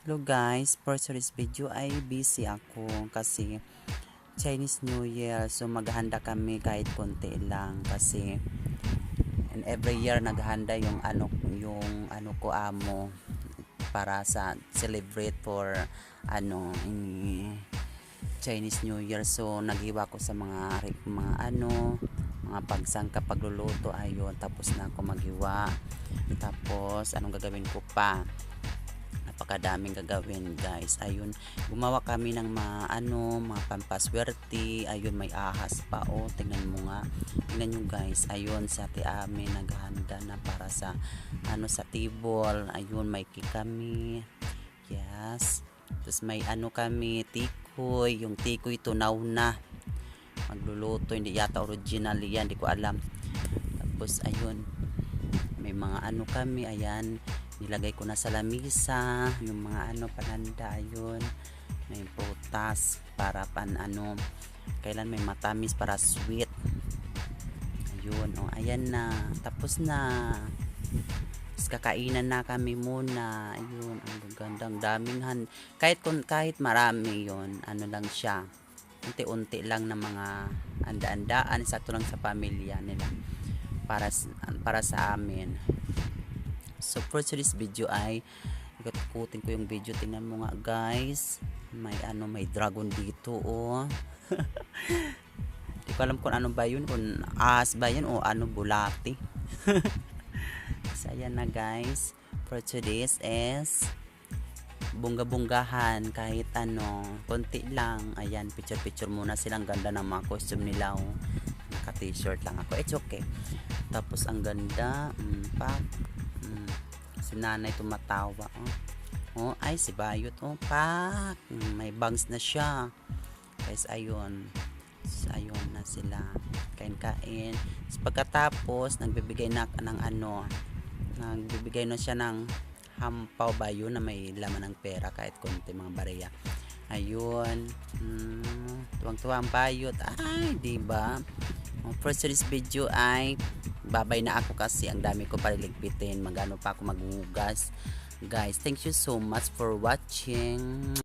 Hello guys, for today's video ay busy ako kasi Chinese New Year, so maghanda kami kahit konti lang kasi and every year naghanda yung ano ko amo para sa celebrate for Chinese New Year. So naghiwa ko sa mga pagsangka pagluluto, ayun, tapos na ako maghiwa. Tapos anong gagawin ko pa? Napakadaming gagawin guys. Ayun, gumawa kami ng mga pampaswerte. Ayun, may ahas pa, oh, tingnan mo nga, tingnan nyo guys. Ayun, sa ate amin naghahanda na para sa sa table. Ayun, may cake kami, yes. Tapos may kami, tikoy. Yung tikoy tunaw na magluluto, hindi yata original yan, di ko alam. Tapos ayun, may mga kami, ayan, nilagay ko na sa lamisa yung mga pananda. Ayun, may prutas para kailan may matamis para sweet. Ayun, oh, ayan na, tapos na. Tapos kakainan na kami muna. Ayun, ang gandang daming kahit marami yon, lang siya, unti-unti lang na mga anda-andaan, sakto lang sa pamilya nila, para sa amin. So for today's video ay ikot-ikutin ko yung video. Tingnan mo nga guys, may dragon dito, oh. Hindi ko alam kung ano ba yun, kung ahas ba yun o bulati. So ayan na guys, for today's is bunga-bunggahan, kahit konti lang. Ayan, picture muna silang ganda ng mga costume nila, oh. Naka t-shirt lang ako, it's okay. Tapos ang ganda, si nanay tumatawa, oh, ay si Bayot, oh, pak, may bangs na siya guys. Ayun, ayun na sila, kain. Pagkatapos nagbibigay na siya ng hampaw ba yun, na may laman ng pera, kahit konti, mga barya. Ayun, tuwang-tuwa ang Bayot, ay diba. For today's video ay babay na ako kasi ang dami ko pa ligpitin, magano pa ako maghugas guys. Thank you so much for watching.